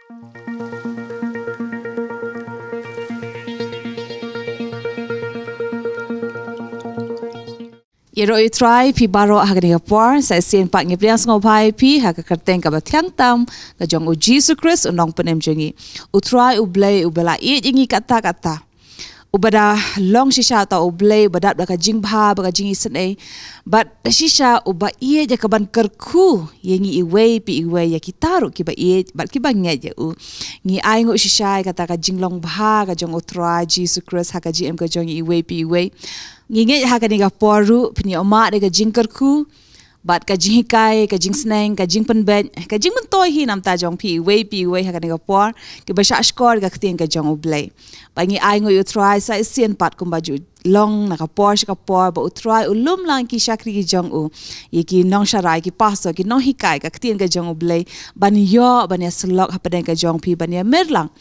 Yero try pi baro hagani kapor sa sin pak ngipriang ngobai pi hagakerteng ka batyang tam ka jong u Jesus Christ unong penem jengi utry ublay ubela I jingi kata ubada long shisha ta ublay badat baka jingbha baka jingi senai but shisha uba I je kaban kerku yengi iway pi iway ya kitaru kiba I bat kiba nge je u ngi ai ngo shisha kata ka jinglong bha ka jong utry Jesus Christ haka jm ka jong iway pi iway nginge ha ka ni ga poru pni oma de ga jingker ku bat ka jingkai ka jingsneng ka jingpen ben ka jingmen toy hi nam ta jong pi ha ka ni ga por ke ba sha skor ga kting ka jong oblay ba ngi ai ngo you try sa sien pat kum baju long na ka por ba utry ulum lang ki shakri ki jong u ki nong sharai ki paso ki nong hikai ka kting ka jong oblay ban yo ban ya slok ha pa ka jong pi ban ya merlang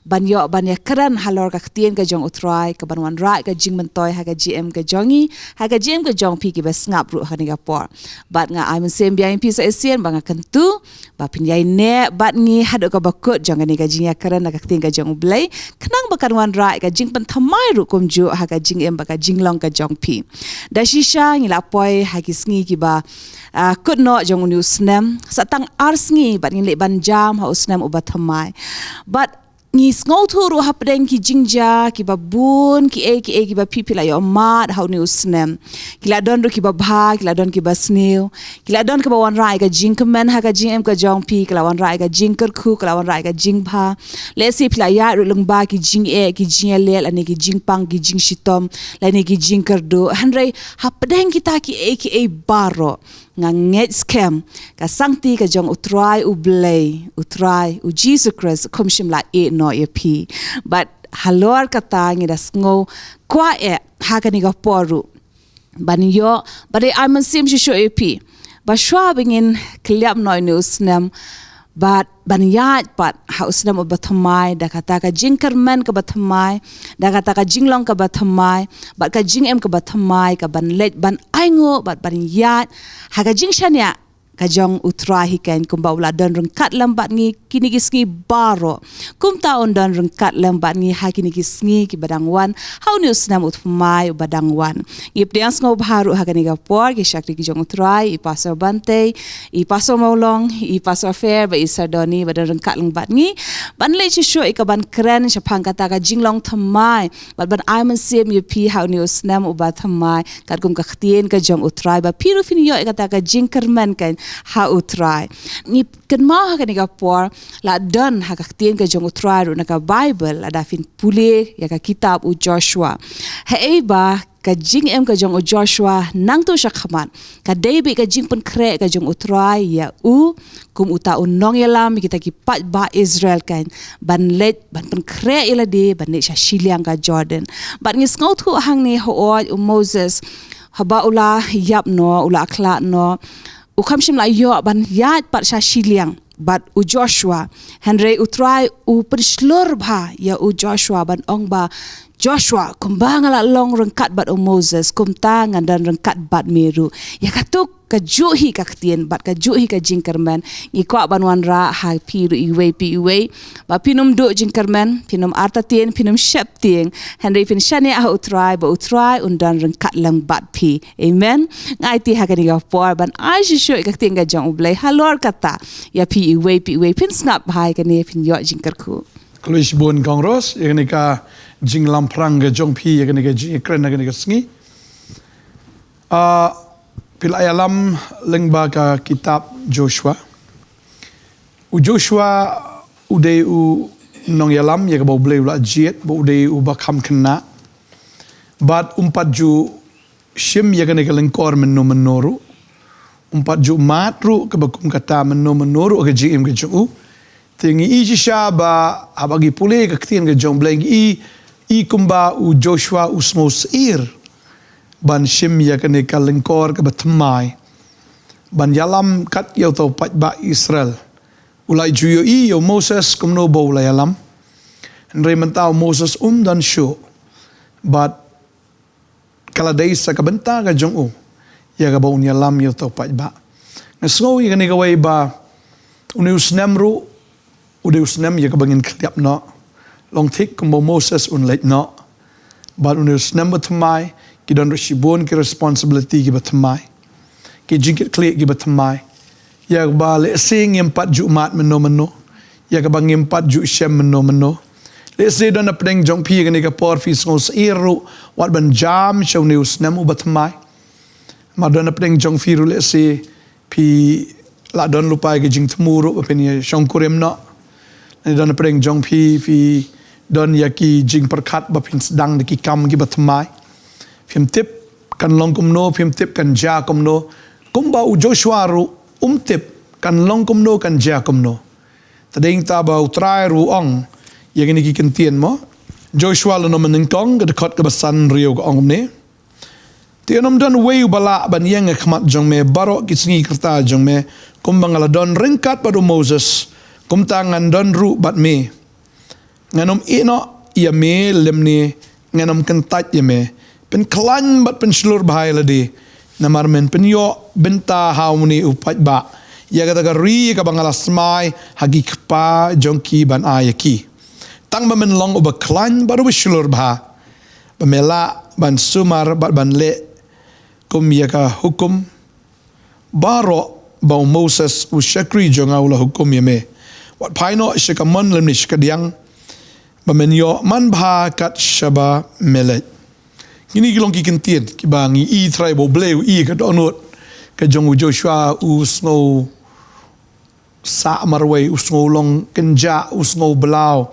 ban yo ban ya kran halor ka kting ka jong utry ka ban wan rai ka jingmen toy ha ka gm ka jongi ha ka gm ka jong pi ki ba ngap ru ha ni ga por bat nga I'm sem biang pi sa esien banga kentu ba pinyai ne bat ngi hado ka bakut jong ni ka jingya kran ka kting ka jong oblay kenang bakan wan rai ka jing pen thamai ru kum ju ha ka jing baka jinglong ka jong pi da shisha ngi la poi ha ki sngi ki ba kut no jong nu snem satang ars ngi bat ngi le ban jam ha usnem ubat thamai but ngi ngau thuru hapdeng ki jingja ki babun ki ba pipi la yo mat how ni usnem ki la don ru ki ba bha ki la don ki ba sneu ki la don ka ba wan rai ka jingkemen ha ka jingem ka jong pi ki la wan rai ka jingker khu ki la wan rai ka jing bha le si pla ya ru lung ba ki jing ki jing le ani ki jing pang ki jing shitom la ni ki jingker do hanrei hapdeng kita ki baro nganget scam ka sangti ka jong utry ublay utry u Jesus Christ komshim la no ye pi but halor kata ngi das ngo kwa ha ka ni ga poru ban yo but I'm sim sho ye pi ba shwa bingin kliap no news nem but ban yat pat haus nam batamai da kata ka jingkerman ka batamai da kata ka jinglong ka batamai bat ka jingem ka batamai ka ban let ban aingo bat ban yat ha ka jingshania ka jong utry hikan kumba ula don rengkat lambat ngi kini gisngi baro kum taon don rengkat lambat ngi ha kini gisngi ki badang wan how news nam utmai badang wan ip diang ngo baru ha kani ga por ki shakri ki jong utry I pasor bante I pasor maulong I pasor fair ba isardoni badang rengkat lambat ngi ban le chi show ka ban kren shapang kata ka jinglong thamai ban I'm sim up how news nam ubat thamai kat kum ka ktien ka jong utry ba piru fin yo kata ka jingkerman kan ha utry ni kenma ha ka ni ga por la don ha ka ktien ka jong utry ru na ka Bible ada fin pule ya ka kitab u Joshua ha ba ka jing ka jong u Joshua nang tu shakhaman ka David ka jing pen kre ka jong utry ya u kum uta unong yalam kita ki pat ba Israel kan ban let ban pen kre ila de ban ne sha shiliang ka Jordan ban ngi ngau thu hang ni ho u Moses haba ula yap no ula akla no ukamshim la yo ban yat pat sha shiliang bat u Joshua Henry utry u perslur bha ya u Joshua ban ong ba Joshua kumbang la long rengkat bat u Moses kum tangan dan rengkat bat meru ya katuk ka juhi ka ktien bat ka juhi ka jingkerman ikwa banwan ra ha piru iwe ba pinum do jingkerman pinum artatien pinum shepting Henry fin shane ah utry ba utry undan rengkat lang bat pi amen ngai ti ha ka ni ga por ban ai shu ka ktien ga jong ublay halor kata ya pi iwe pin snap hai ka ni fin yo jingkerku Kluis bon kongros ya ni ka jinglam prang ga jong pi ya ni ka jingkren ga ni ka sngi pila alam lengba ka kitab Joshua u Joshua uday u nong yalam ya ka bau blay ula jiet bau uday u bakam kena bat umpat ju shim ya ka ni ka lengkor menoru umpat ju matru ka bakum kata menoru ka jim ka ju tingi I jisha ba abagi pule ka ktien ka jong blay I kumba u Joshua usmo seir ban shim ya ka ni ka lengkor ka batmai ban yalam kat yau tau pat ba Israel ulai juyo yo Moses kum no bo la yalam Henry mentau Moses dan sho but kala dai sa ka benta ka jong u ya ka ba un yalam yau tau pat ba ngasngo ya ka ni ka wai ba unius namru udah usnem ya kebangin kliap no long tik kumbo Moses unlek no but udah usnem bertemai kita resibun ke responsibility kita bertemai ke jingkit klik kita bertemai ya balik sing empat Jumat meno ya kebangin empat Ju Syam meno let's say dan apeng jong pi kan ke por fi ngos iru wat ban jam show ne usnem u bertemai madon apeng jong fi ru let's say pi la don lupa ke jing temuru apa ni shong kurem no ni don apeng jong fi don yaki jing perkat bapin sedang de ki kam ki bertemai phim tip kan long kum no phim tip kan ja kum no kum ba u Joshua ru tip kan long kum no kan ja kum no tading ta ba utrai ru ong yang ini ki kentien mo Joshua lo no menengkong ke dekat ke basan rio ke ong ne tianom dan wei bala ban yang khmat jong me barok ki singi kerta jong me kum bangala don ringkat padu Moses kum tangan don ru bat me nganom ino ia me lemni nganom kentat ya me pen klan bat pen slur bahai ladi namar men pen yo benta hauni upat ba ya kata ri ka bangala smai hagi kpa jongki ban ayaki tang ba men long uba klan baru slur bah bamela ban sumar ban le kum ya ka hukum baro ba Moses usyakri jonga ula hukum ya me wat paino shikaman lemni shikadiang bamenyo man bha kat shaba melet ini kilong kikentien kibangi i tribe bleu i ka donot ka jong Joshua usno sa marway usno long kenja usno blau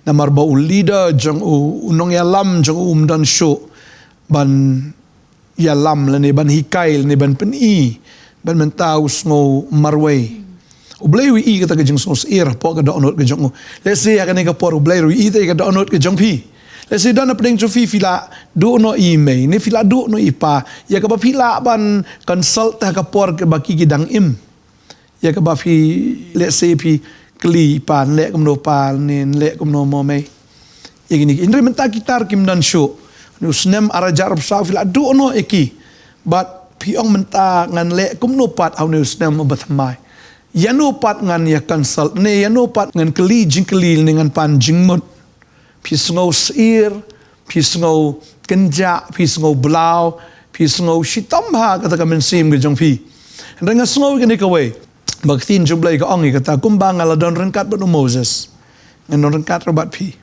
namar ba leader jong unong yalam jong dan show ban yalam lene ban hikail ne ban peni ban menta usno marway Ublay i kata ke jong sos ir po ka donot ke jong let's say akan ka por ublay i te ka donot ke jong pi let's say dan apeng jo fi fila do no email ni fila do no ipa ya ka ba fila ban consult ta ka por ke baki gidang im ya ka ba fi let's say pi kli pan le kum no pan nen le kum no mo me ya gini indre menta kitar kim dan show nu snem arajar sa fila do no eki but pi ong menta ngan le kum no pat au nu snem batmai yano pat ngan ya consult ne yano pat ngan keli jingkeli dengan pan jingmut pisngau sir pisngau kenja pisngau blau pisngau shitamha kata kamen sim ke jong pi dengan sngo ke ne kawai baktin jublai ka ongi kata kumbang ala don rengkat batu Moses ngan rengkat robat pi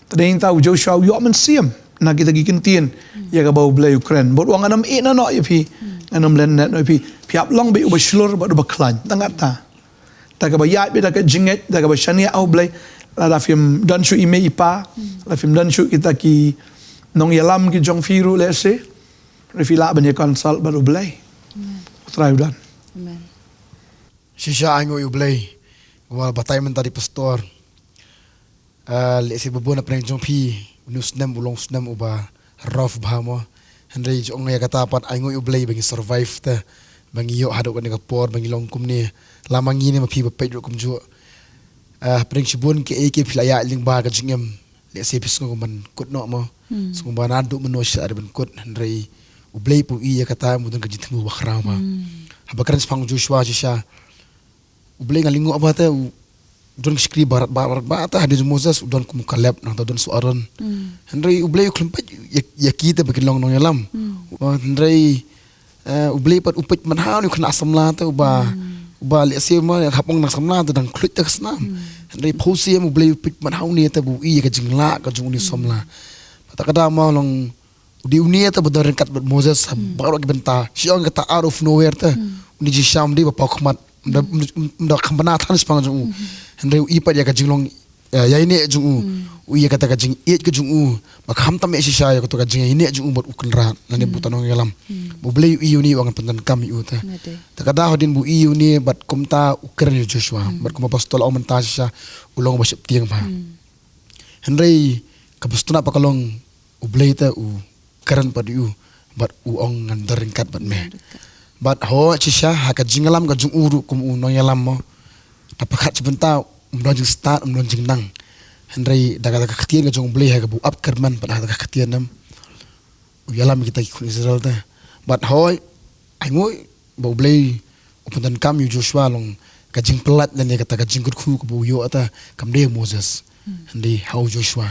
tading tahu Joshua yo men sim na kita gikentien ya ka bau blai Ukraine bot wang anam ina no ya pi anam len net no pi piap long be ubaslur badu baklan tangat ta ka bayat be ta ka jinget ta ka bashania au blai la film dan shu ime ipa la film dan shu kita ki nong yalam ki jong firu lese refila ban ya konsal badu blai try dan Amen. Shisha ango yu blai wal batay man tadi pastor lese babona preng jong pi nus nem ulong snem uba rough bahamo Henry jong ya kata pat ango yu blai bagi survive ta bangi yo hadok ni kapor bangi long kum ni lamang ni mapi bapay kum jo preng sibun ke ek filaya ling ba ka jingem le se pis ko man kut no mo so ba na do meno sha ban kut Henry u blai pu i ya kata mudun ka jitmu bakrama habakran spang Joshua sha u blai ngalingo abata don skri barat ta hadis Moses don kum kaleb nang don suaron Henry u blai klumpat ya kita bakin long nong yalam Henry ublay pat upit man haw ni khna samla ta uba le se ma hapong na samla ta dang khlit ta snam Henry phosi em ublay upit man haw ni ta bu i ka jingla ka jung ni somla ta kada ma long di unia ta badar kat Moses baro ki benta siang ka out of nowhere ta ni ji sham di ba pakmat mda khambana than spang jung Henry i pat ya ka jinglong ya ini jung uya kata ka jing it ka jung ba kham tam e sha ya ko ka jing ini jung bot uknra nane butanong yalam bu blay i uni wang pandan kam yu ta kada hodin bu i uni bat kumta ukren Joshua bat kum apostol au menta sha ulong ba sep tiang ba Henry ka bastuna pa kalong u blay ta u karan pa yu bat u ong ngan daringkat bat me bat ho sha ha ka jingalam ka jung uru kum u nong yalam mo tapakat sebentar jing start jing nang Henry daga kaktian ka jong blay ha ka bu up kerman pada daga kaktian nam yalam kita ikut Israel ta but hoy ai ngoi bo blay upuntan kam yu Joshua long kajing pelat dan ya kata kajing kurku ke buyo ata kamde Moses handi how Joshua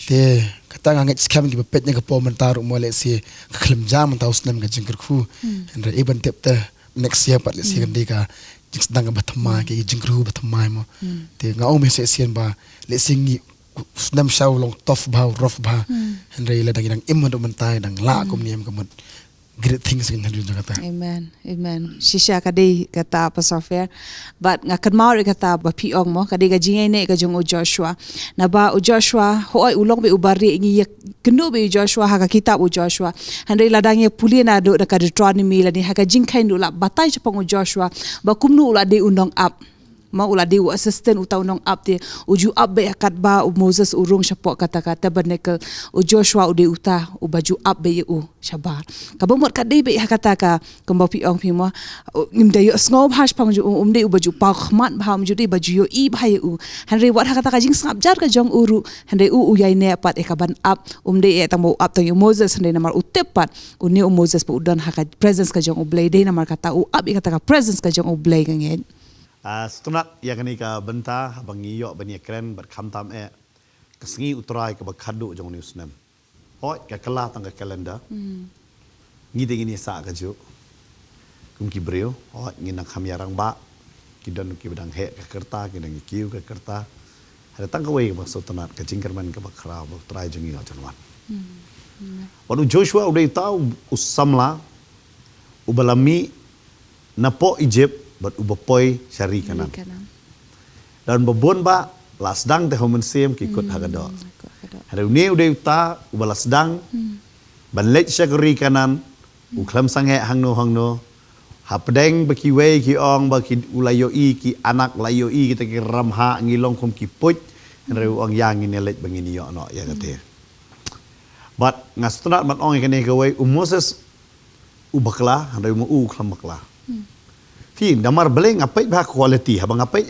te kata nganget scam ki bepetnya ke komentar umole si keklem jam tahu senam kajing kurku handi iban tepta next year pat si kandi ka jing sedang batama ke jing kurku batama mo te ngau me se sian ba le singi senam shaw long tof ba rof ba handi la dang imman do mentai dang la kom niam kamut great things in handi kata Amen. Amen. Shisha kadi kata Pastor Fair. But nga kadmao kata ba piong mo kadi ga jingay ne ka jong o Joshua. Na ba o Joshua hoy ulong be ubari ngi kendo be Joshua ha ka kitab o Joshua. Handai ladang ye puli na do ka Deuteronomy la ni ha ka jingkai no la batay sa pang o Joshua ba kumnu ula de unong up. Ma ula de assistant utaw nong up te uju up be kat ba o Moses urung siya po kata-kata banekel o Joshua ude uta o baju up be u syabar kabomot kadai be kata ka kumba piong pimo ngimdayo snob hash pang ju umde u baju pa khmat ba um judi baju yo i ba u hanre wat kata ka jing sngap jar ka jong uru hanre u yai ne pat ekaban up umde e tang up tang yo Moses hanre namar utepat uni o Moses po udan ha ka presence ka jong u blay day namar kata u up kata ka presence ka jong u blay ngen Setunat yang ni ka benta abang iyo bani keren berkam tam kesengi utrai ke bakadu jong news nem. Hoi ka kala tang ka kalender. Ngi de ini sa ka ju. Kum ki breu, hoi ngi nak kham yarang ba. Ki don ki bedang he ka kerta ki dang kiu ka kerta. Ada tang ka wei ba setunat ka jingkerman ka bakrau ba trai jong iyo janwan. Wanu Joshua udah tahu usamla ubalami napo Egypt but ubapoi syari kanan. Dan babon ba lasdang te homen sim kikut hagado. Hari ini udah uta ubah lasdang banlet syakuri kanan uklam sange hangno hapdeng baki wei ki ong baki ulayo i ki anak layo i kita ki ramha ngilong kum ki puj hari uang yang ini let bangini yo no ya kate. But ngastunat mat ong ikane kawai Moses ubakla hari mu uklam bakla. Fi damar beleng apai bah quality habang apai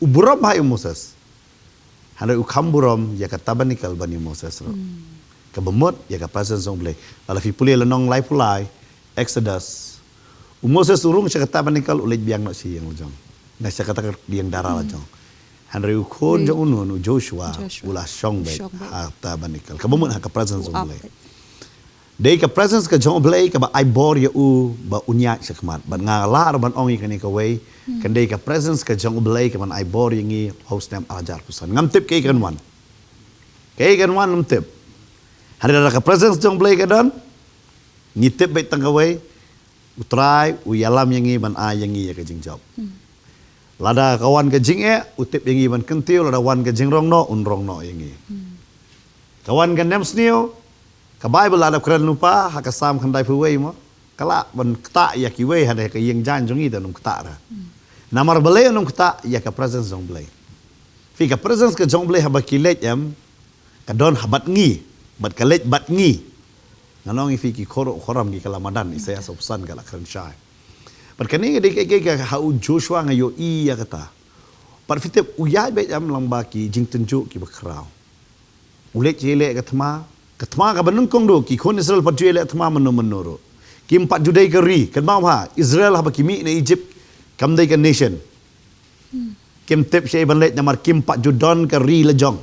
uburam bah Moses. Handa ukam buram ya katabanikal bani Moses ro. Kabemot ya ka presence song beleng. Ala fi puli lenong lai pulai Exodus. Moses urung sa katabanikal ulit biang no si yang lojong. Na sa kata biang darah lojong. Handa ukon jong unu Joshua ula song be katabanikal. Kabemot ha ka presence song beleng. Dei ka presence ka jong blay ka ba ai bor ya u ba unya sa kmat ba nga lar ban ongi kani ka way kan dei ka presence ka jong blay ka ban ai bor yangi host nam ajar pusan ngam tip kay kan wan ngam tip hari ka presence jong blay ka don ni tip bai tang ka way utrai u yalam yangi ban a yangi ya ka jing job lada kawan ka jing utip yangi ban kentiu lada wan ka jing rong no unrong no yangi kawan ka nem snio ka Bible ada keren lupa hakasam khandai fuwei mo kala ban kta ya ki wei hade ka yeng jan jongi da num kta ra namar bele num kta ya ka presence jong blai fi ka presence ka jong blai haba ki let em ka don habat ngi bat ka let bat ngi nganong fi ki khoram ki kala madan saya sopsan kala keren syai bat kani de ke ha Joshua ngayo i ya kata par fitep uyai be am lamba ki jing tunjuk ki bakrau ulet jele ka thma Ketma ka banung kong do ki kon Israel patui le tma menoro ki empat judai keri kan mau ha Israel ha kimi na Egypt kam dai ka nation kim tip syai ban let namar kim empat judon keri lejong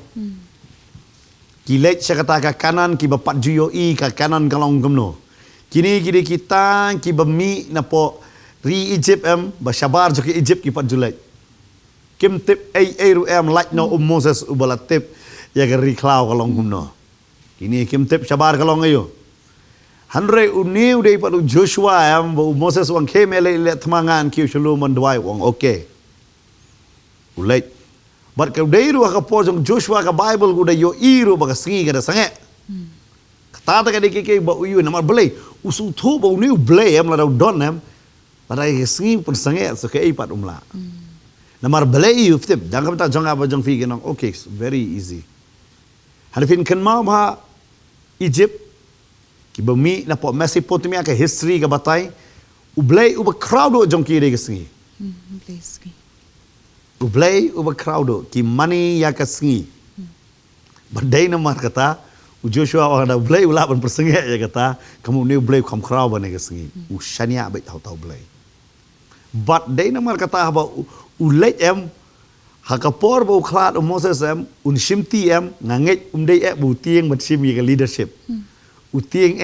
ki let syakata ka kanan ki bapat juyo i ka kanan kalong gemno kini kita ki bemi napo ri Egypt ba syabar jo ki Egypt ki pat julet kim tip ai ru like no Moses ubala tip ya keri klau kalong gemno Kini kim tip syabar kalau ngayo. Hanre uniu dei padu Joshua Moses wang kemele le temangan kiu shulu mandwai wang okay. Ulet. But kau dei ru ka pojong Joshua ka Bible udah yo iru baka singi kada sange. Kata ka dikike ba uyu namar belai usul thu ba uniu belai la don pada singi pun sange so ke ipat umla. Namar belai yu tip jangan ta jong apa jong fi genong okay very easy. Hadifin kan mau ha Egypt ki bumi na po Mesopotamia ka history ka batay ublay uba crowd jong ki de singi ublay uba crowd ki money ya ka singi badai na mar kata Joshua wa da ublay ula ban persengi ya kata kamu ni ublay kam crowd ban ka singi u shania bai tau blay But day namar kata ba ulet em hakapor ba uklat Moses em shimti em nganget day bu tieng bat sim ye leadership. Utieng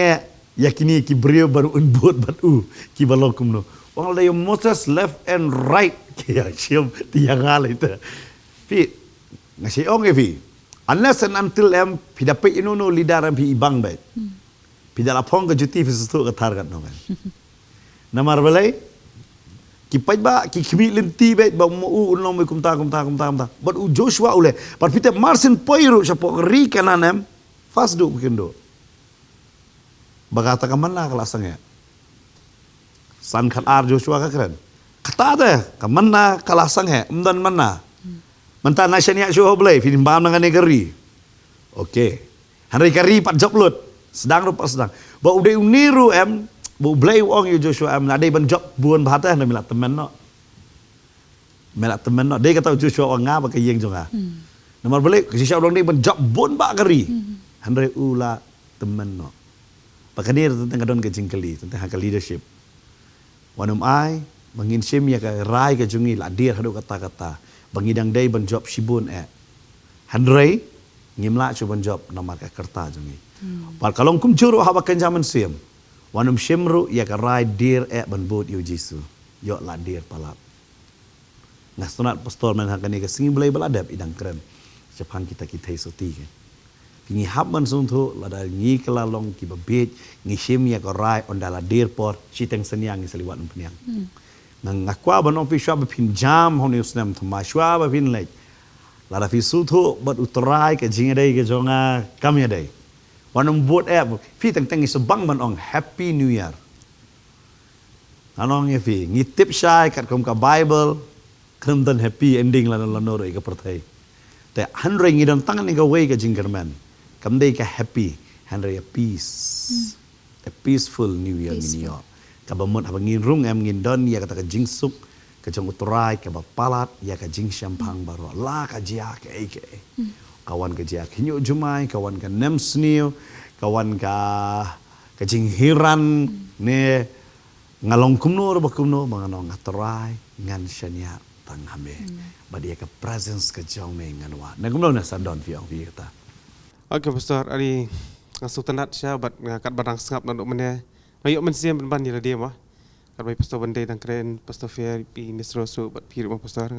yakini ki brio baru unbot bat ki balokum no. Wang day Moses left and right ki sim tiang hal itu. Pi ngasi ong fi. Unless and until em pi dapat inu leader em pi ibang bet. Pi dalapong ke juti fi sestu ke target no kan. Namar balai ki pajba ki khimi lenti bet ba mu unom kumta. But Joshua ule but pite marsin poiru sapo ri kananem fast do kendo. Bagata kamana kalasangnya. San khat ar Joshua ka keren. Kata de kamana kalasangnya umdan mana. Mentah nasyania syuh boleh film bam dengan negeri. Okey. Hari kari pat job lut. Sedang rupa sedang. Ba udah uniru em bu blay wong you Joshua em ada ban job buan bahata na milat temen no. Milat temen no. Dia kata Joshua orang ngapa ke yeng jonga. Nomor balik ke sisa orang ni ban job buan ba kari. Handai ula temen no. Pakanir tentang kadon ke jingkeli tentang hak leadership. Wanum ai menginsim ya ke rai ke jungi la dir hadu kata-kata. Bangidang day ban job sibun Handai ngimla cu ban job nomor ke kerta jungi. Par kalong kum juru habakan zaman sim. Wanum shimru ya ka rai dir ban bot yu Jisu. Yo la dir palap. Ngastonat pastor man hakani ka singi belai baladap idang keren. Japan kita isoti ke. Ngi habman sung thu la dal ngi kelalong ki babet ngi shim ya ka rai ondala dir por chiteng seniang ngi seliwat peniang. Nang ngakwa ban ofi shwa bapin jam honi usnam thma shwa bapin lek. La da fi su thu bat utrai ke jingadai ke jonga kamya dai. Wanum buat fi teng sebang man ong Happy New Year. Anong ye fi ngitip syai kat kom ka Bible kem dan happy ending lan lanor ke pertai. Te handre ngidam tangan ni ka way ka jingkerman. Kam dei ka happy, handre a peace. A peaceful New Year ni yo. Ka bamot abang ngin rung em ngin don ya kata ka jingsuk ka jong utrai ka bapalat ya ka jing syampang baro la ka jia ke kawan ka jia kinyo jumai kawan ka nem snio kawan ka jing hiran ne ngalong kumno ba kumno manganong atrai ngan syania tang hame badia ka presence ka jong me nganwa na kumno na sadon fiong fi kata. Okay, Pastor, ari ngasutanat siya bat ngakat barang sengap nanduk mene. Ayok mensiam ban ni dia mah. Kat bai Pastor Bende tang keren Pastor Fair pi nisroso bat pir mah Pastor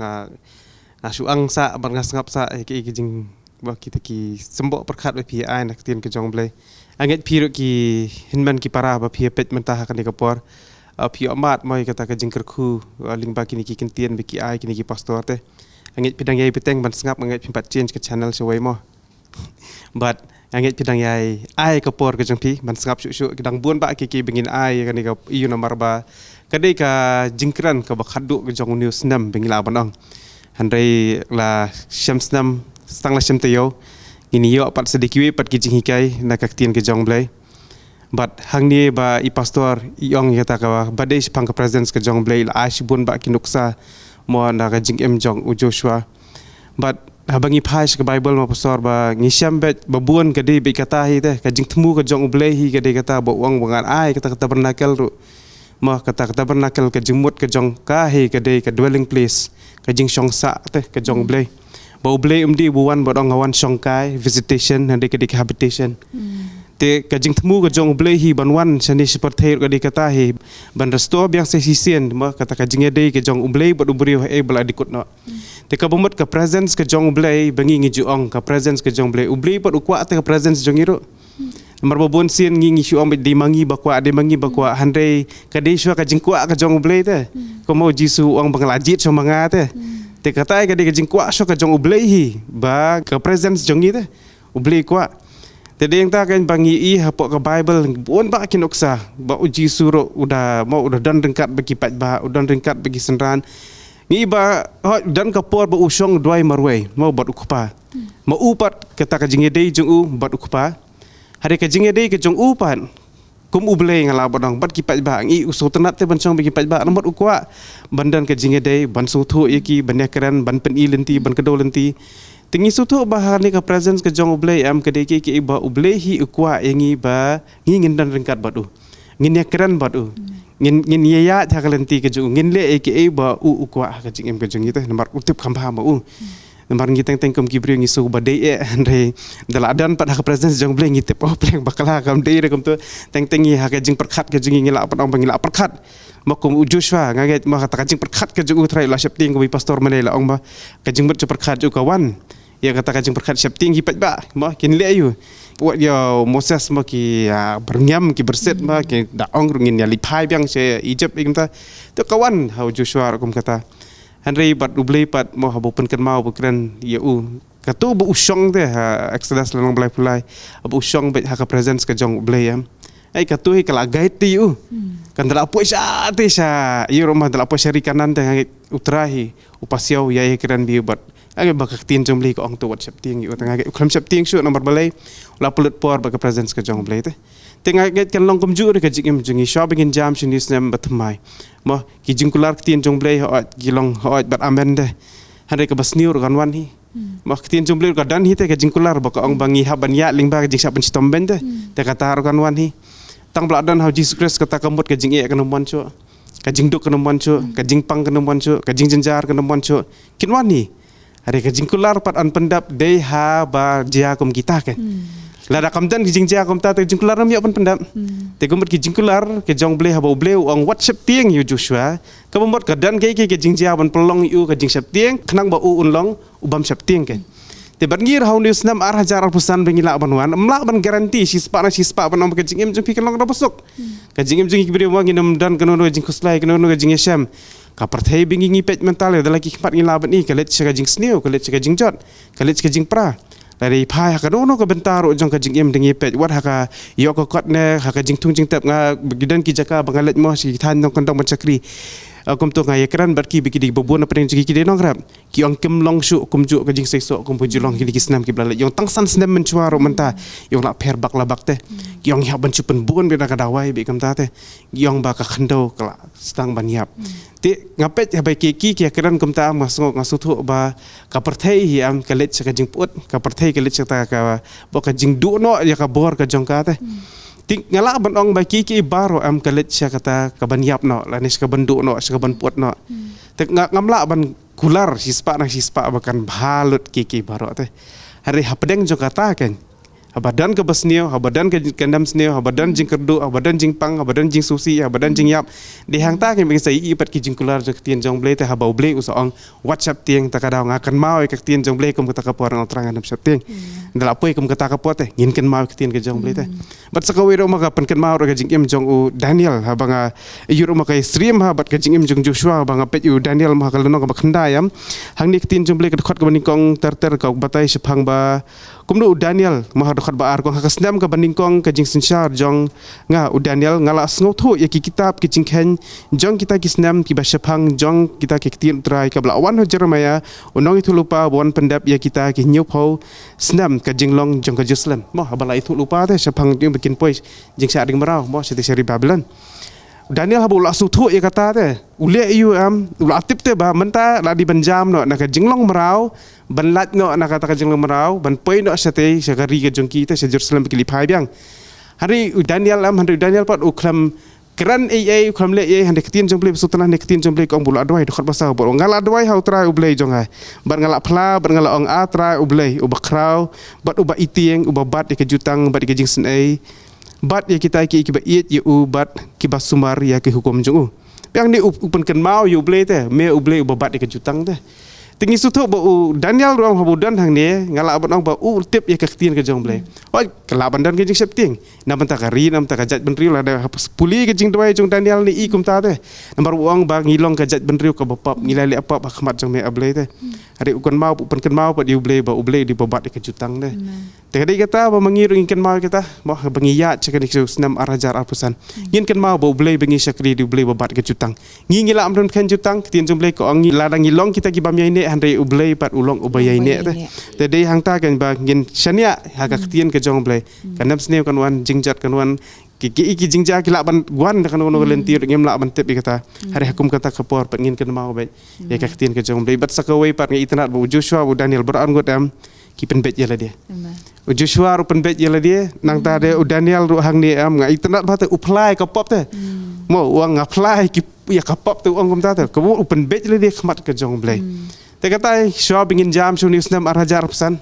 ngasuang sa bat ngasengap sa ki jing ba kita ki sembok perkat bai pi ai nak tien ke jong blai. Anget pir ki hinman ki para ba pi pet mentah kan kapor. Pi amat mai kata ke jing kerku ling ba kini ki kentien bi ki ai kini ki Pastor teh. Anget pidang yai peteng ban sengap anget pimpat change ke channel sewai mah. But angit pidang yai ai kapor ke jengpi man sengap syuk kedang buan ba kiki bengin ai kan ka iu nomor ba kadai ka jingkran ka bakhadu ke jong news 6 bengila banong handai la syam 6 stang la syam tayo ini yo pat sedikit pat ki jinghikai na ka tien ke jong blai but hang ni ba i pastor iong yata ka badai pang ka presence ke jong blai la ashibun ba kinuksa mo na ka jing em jong u Joshua but habangi phais ke Bible ma pastor ba ngisiam bet babuan ke de be kata hi teh ka jing temu ke jong ublei hi ke de kata bo wang bangan ai kata bernakel ru ma kata bernakel ke jemut ke jong ka hi ke de ke dwelling place ke jing songsa teh ke jong ublei ba ublei umdi buan bodong awan songkai visitation hande ke de habitation te ka jing temu ke jong ublei hi banwan sani seperti ke de kata hi ban resto biang sesisian ma kata ka jing de ke jong ublei bod ubri bala dikut no te ka bomot ka presence ke jong ublei bangi ngi juong ka presence ke jong ublei ublei pot ukwa te ka presence jong iru mar babon sien ngi ngi juong di mangi bakwa de mangi bakwa handai ka de shwa ka jingkwa ka jong ublei te ko mau Jisu uang banglajit so manga te kata ka de ka jingkwa so ka jong ublei hi ba ka presence jong ite ublei kwa te de yang ta kan bangi i hapok ka Bible bon ba kinoksa ba Jisu ro udah mau udah dan rengkat bagi pat ba udah rengkat bagi senran ngi ba dan kapor ba usong duai marway mau bat ukupa mau upat kata ka jinge dei jung u bat ukupa hari ka jinge dei ke jung upat kum ublei ngala bodong bat kipat ba ngi uso tenat te bancong bagi pat ba nomor ukwa bandan ka jinge dei ban suthu yaki banyak keren ban pen ilenti ban kedol lenti tingi suthu ba ni ka presence ke jong ublei am ke dei ki ba ublei hi ukwa yangi ba ngi ngindan rengkat batu ngi keren batu ngin ya ta kalenti ke ju ngin le ke ba u kwa ka jing em ke jing ite nomor utip khamba ma u nomor ngi teng kom ki bri ngi su ba de andre daladan pada ka presence jong ble ngi tip oh pleng bakala kam de kom tu teng ha ka jing perkhat ke jing ngi la pa ong ngila perkhat makum Joshua ngaget ma kata ka jing perkhat ke ju trai la shapting ko pastor mane la ong ba ka jing ber perkhat ju kawan ya kata ka jing perkhat shapting hi pat ba ma kin le ayu buat dia Moses ma ki bernyam ki berset ma ki daong rungin ya lipai biang se Egypt ingta tu kawan hau Joshua kum kata Henry bat ublei pat mo habu penken mau bukan ya katu bu usong te Exodus lang belai pulai bu usong bet ha ka presence ke jong ublei am ai katu hi kala guide ti kan dala po sya te sya yu rumah dala po syari kanan te utrahi upasiau ya kiran bi bat age bakak tin jong ublei ko ong tu wat septing yu tengah uklam septing syu nomor balai la pulut por baka presence ke jong ublei te tengah get kan long kumju ke jing jungi shopping in jam shinis nem batmai mo ki jingkular tin jong blei ho gilong ho bat amende hande ke basniur kan wan hi mo tin jong blei ka dan hi te ke jingkular baka ong bangi haban ya lingba ke jing saben sitom bende te kata kan wan hi tang bladan how Jesus Christ kata kambut ke jing e kan mon chu ka jing duk kan mon chu ka jing pang kan mon chu ka jing jenjar kan mon chu kin wan hi hare ke jingkular pat an pendap dei ha ba jia kum kita kan lada kamdan ki jingja kom ta te jingkular nam ya pan pendam te gomot ki jingkular ke jong ble haba ble ong WhatsApp tieng yu Joshua ka bomot ka dan ke jingja ban pelong yu ka jing sap tieng khnang ba u unlong ubam sap tieng ke te ban ngir haun news nam ar hajar pusan bengila ban wan mla ban garanti si spa ban om ke jingem jong pi kelong ra besok ka jingem jing ki bre wa nginam dan kanono jing kuslai kanono jing yasham ka parthai bingi ngi pet mental dalam ki khmat ngila ban ni ka let ka jing sneu ka let ka jing jot ka let ka jing pra dari pai haka dono ka bentar ujong ka jing em dengi pet wat haka yo ka kot ne haka jing tung jing tap nga gidan ki jaka bangalet mo si than nong kondong mencakri kum tu ngai ekran barki biki di bobon apa yang ki de nong rap ki ong kem long shu kum ju ka jing sesok kum pu julong ki snam ki blalet yong tangsan snam mencuar menta yong la per bak labak te ki ong hab bencupen bon be ka dawai be kam ta te yong ba ka khando kala stang ban yap te ngapet ha ba ki ekran kum ta masngok ngasuthu ba ka perthai hi am kalet ka jing put ka perthai kalet ta ka bo ka jing du no ya ka bor ka jong ka te ting ngala ban ong ba ki baro am kalet kata ka ban yap no lanis ka bandu no ka ban put no te ngamla ban kular sispa bakan balut ki baro te hari hapedeng jong kata kan habadan ke basnio habadan ke kandam snio habadan jing kerdu habadan jing pang habadan jing susi habadan jing yap di hang ta ke bagi sai ipat ki jing kular jong tien jong ble te habau ble usong WhatsApp tieng ta kadau ngakan mau ke tien jong ble kum kata ka por terangan WhatsApp tieng ndala poi kum kata ka pot te ngin ken mau ke tien ke jong ble te bat sakawi ro maka pen ken mau ke jing em jong u Daniel ha banga yuro maka stream ha bat ke jing em jong Joshua banga pet u Daniel ma ka leno ka bakhandayam hang ni tien jong ble ke khot ka banikong ter ka batai sepang ba kumdu Daniel ma khot baar kong hakasnam ka baningkong ka jing sinsyar jong nga u Daniel ngala sngo thu ya ki kitab ki jingkhen jong kita kisnam ki basyapang jong kita ki tien trai ka blawan ho Jeremiah unong itu lupa bon pendap ya kita ki nyup ho snam ka jinglong jong ka Jerusalem mo habala itu lupa te syapang jing bikin poi jing sa ding marau mo seti seri Babylon Daniel habu la suthu ya kata te ule yu am ula tip te ba menta la di banjam no na ka jinglong marau ban lat no na kata ka jinglong marau ban poi no sate sagari ka jong kita se Jerusalem ki lipai biang hari Daniel am hari Daniel pat uklam keran ai uklam le ai hande ketien jong ble sultan hande ketien jong ble kong bula adwai dokhat basa bo ngala adwai hau trai uble jong hai ban ngala phla ban ngala ong a trai uble ubakrau bat uba itieng uba bat ke jutang bat ke jing senai bat ya kita ki ba iet yu bat ki basumar ya ki hukum jong piang ni upen ken mau yu ble te me uble uba bat ke jutang te tingi suthu ba Daniel ruang habudan hang ne ngala abon ong ba tip ya ke ketien ke jong ble oi kelaban dan ke jing septing nam ta kari nam ta kajat benriu la da puli ke jing dwai jong Daniel ni i kum ta te nambar uang ba ngilong kajat benriu ka bapap ngilali apa ba khmat jong me able te hari ukon mau upen ken mau ba di uble ba uble di babat ke jutang te te kadi kata ba mangirung ken mau kita mo bangiya cek ni senam arajar apusan ngin ken mau ba uble bengi sakri di uble babat ke jutang ngingila amron ken jutang ketien jong ble ko ong ladang ngilong kita ki bamya ini handai ublei pat ulong ubayai ne te dei hang ta kan ba ngin shania ha ka ketien ke jong ble kanam sneu kan wan jingjat kan wan ki jingja ki la ban wan kan ono lentir ngem la ban tep kata hari hukum kata kapor pat ngin kan mau ba ya ka ketien ke jong ble bat sakawai pat ngi itnat bu Joshua bu Daniel beran got am ki penbet yala dia Joshua ru penbet yala dia nang ta de Daniel ru hang ni am ngai itnat ba te apply ka pop te mau uang apply ki ya kapap tu uang kumta tu kamu open batch le dia khamat ke jong blai te kata sho bingin jam shu news nam arhajar pesan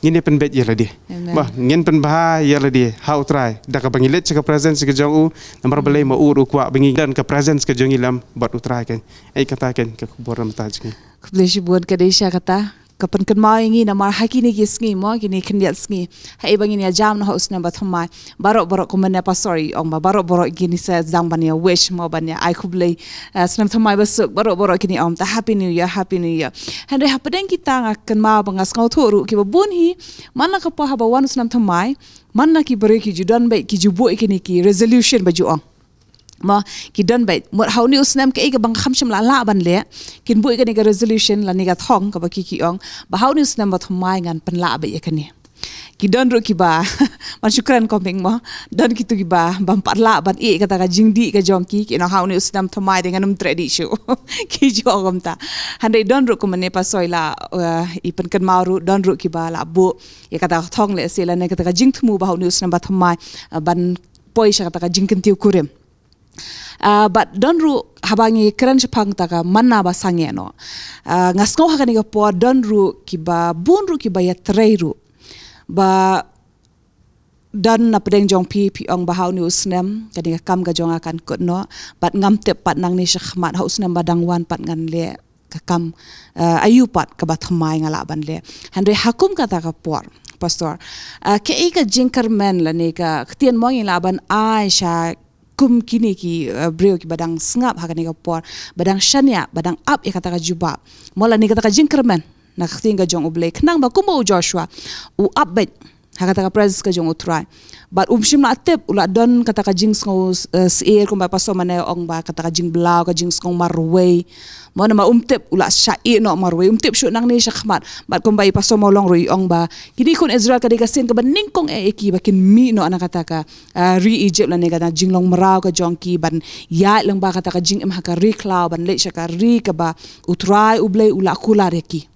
ngin pen batch ya le dia bah ngin pen bah ya le dia how try dak bangi let ke presence ke jong u nomor blai mau uru kwa bangi dan ke presence ke jong ilam buat utrai kan ai kata kan ke kuboram taj ni Kubleshi buat ke desha kata kapan kan mau ingi namar haki ni kisngi mo kini kendiat sngi hai bangi ni jam na haus na bathmai barok komene pasori ong ba barok gini sa jang bania wish mo bania ai kublei snam thamai basuk barok kini ta happy new year hande hapadeng kita akan mau bangas ngau thoru ki bun hi mana ka pa haba wan snam thamai mana ki bare ki judan bai ki jubo ikini ki resolution baju ong ma ki don bait mot hauni usnam ke ga bang khamsham la ban le kin bui ga ni ga resolution la ni ga thong ka ba ki ong ba hauni usnam ba thmai ngan pan la ba yakani ki don ro ki ba man shukran kompeng mo don ki tu ki ba bam pat la ban e kata ga jingdi ga jongki ki no hauni usnam thmai dengan tradition ki jogam ta hande don ro ko mane pa soila ipan kan maru don ro ki ba la bu ya kata thong le se la ne kata ga jing thmu ba hauni usnam ba thmai ban poisha kata ga jingken tiu kurem but donru habangi keren sepang taka mana basange no ngasngau hakani ga po donru kiba bunru kiba ya treiru ba dan na pedeng jong pi ong bahau ni usnem kani ga kam ga jong akan kut no but ngam te pat nang ni shkhmat ha usnem badang wan pat ngan le ka kam ayu pat ka bathmai ngala ban le hanre hakum kata ka por pastor ke ika jinkerman la ne ka ktien mo ngi laban aisha kum kini ki breu ki badang sngap hakani ka por badang shania badang up e kata ka juba mola ni kata ka jinkerman na ktinga jong oblek nang ba kumo Joshua u upbet hakata ka pres ka jong utrai but shim na tep ula don kata ka jing ngo seer kum ba paso mane ong ba kata ka jing blau ka jing ngo marway mo na ma tep ula shai no marway tep shu nang ni shakhmat but kum ba paso mo long roi ong ba kini kun Israel ka diga sen ka baning kong eki ba kin mi no ana kata ka ri Egypt la ne ka jing long marau ka jong ki ban ya lang ba kata ka jing em ha ka ri cloud ban le sha ka ri ka ba utrai ublei ula kula reki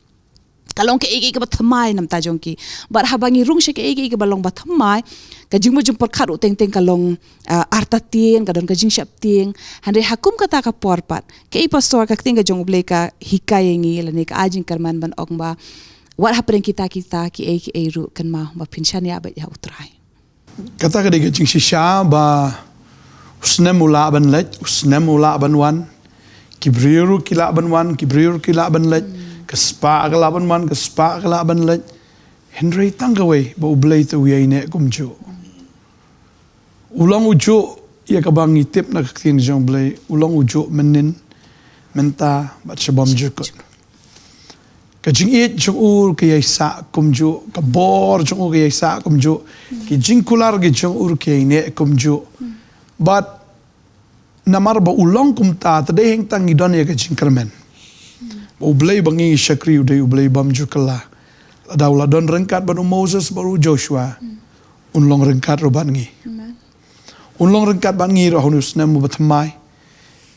kalong ke igi ke bathamai nam ta jongki bar habangi rung she ke igi ke balong bathamai ka jingmu jumpor khat uteng teng kalong arta ting ka don ka jing shap ting hande hakum kata ka porpat ke pastor ka ting ka jong ble ka hikayengi la ne ka ajing karman ban ongba what happening kita ki egi ru kan ma ba pinchania ba ya utrai kata ka diga jing shisha ba usnemula ban lech usnemula ban wan kibriru kila ban wan kibriru kila ban lech kespa kelaban man kespa kelaban lej Henry tanggawe ba ublay tu yai ne kumjo ulang ujo ya kabang itip na kaktin jong blay ulang ujo menin menta bat shabam jukut kajing it jong ur kayai sa kumjo kabor jong ur kayai sa kumjo ki jingkular ki jong ur kayai ne kumjo but namar ba ulang kumta tadeheng tangi don ya kajing kermen ublay bangi syakri uday ublay bam jukala daula don rengkat banu Moses baru Joshua unlong rengkat ro bangi unlong rengkat bangi ro hunus nemu batmai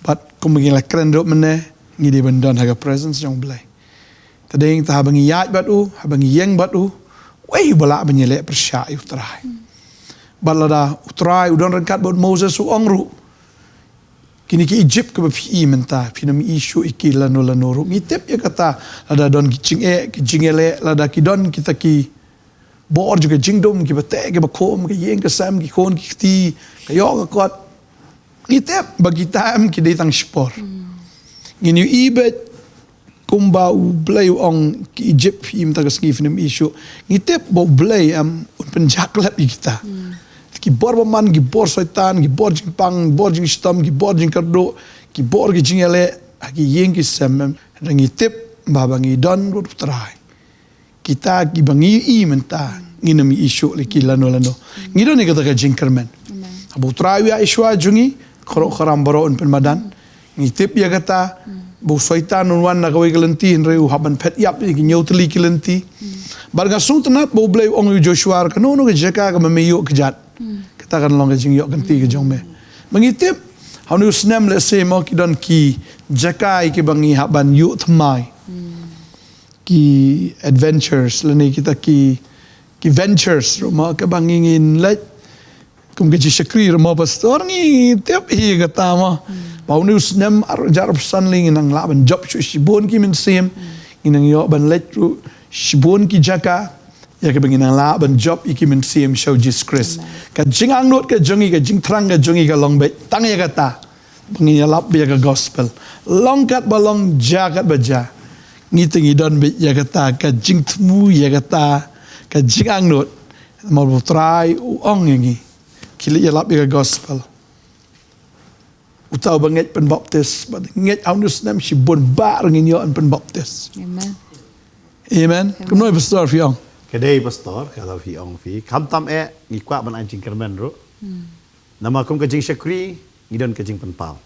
bat kumagila kren ro mene ngidi bandan haga presence jong blay tadeng ta bangi yat batu habangi yeng batu wei bala banyele persya utrai balada utrai udon rengkat bot Moses u ongru kini ki Egypt ke bapi menta pinam isu ikila nola noru ngitep ya kata ada don kicing kicingele lada kidon kita ki bor juga jingdom ki bate ke bakom ke yeng ke sam ki kon ki ti ke yo ke kot ngitep bagi tam ki datang spor ngini ibet kumba u blay ong ki Egypt im ta ke pinam isu ngitep bo blay un penjaklap kita ki bor man ki bor setan ki bor jing pang bor jing stam ki bor jing kardo ki bor ki jingele ki yeng ki sem rangi tip babangi don ro trai kita ki bangi I menta nginami isu le ki lano ngido ni kata ka jingkermen abu trai ya iswa jungi khoro kharam baro un penmadan ngitip ya kata bu setan wan na kawai kelenti reu haban pet yap ki nyotli kelenti barga sung tenat bo blay ong Joshua ka no ke jaka ka memeyo kejat kita kan long jing yok ganti ke jong me mengitip hanu snem le se mo ki don ki jakai ki bangi haban yu thmai ki adventures le ni kita ki ventures ro mo ka bangi ngin le kum ke syakri mo pastor ni tiap hi kata mo pau ni usnem jar pesan ling nang la ban job shibon ki min sim inang yo ban let ru shibon ki jaka ya ke bangin la ban job iki min sim show Jesus Christ ka jing ang not ka jongi ka jing trang ka jongi ka long be tang ya kata bangin ya lap ya ka gospel long kat balong jagat baja ngiting idon be ya kata ka jing tmu ya kata ka jing ang not mau try uong yangi kili ya lap ya gospel utau banget pen baptis banget aunus nam shibon bar ngin yo an pen baptis Amen. amen kumno pastor fiong Kedai pastor kalau fi ong fi kam tam ngikwa ban anjing kermen ro. Nama kum kajing syakri ngidon kajing penpau.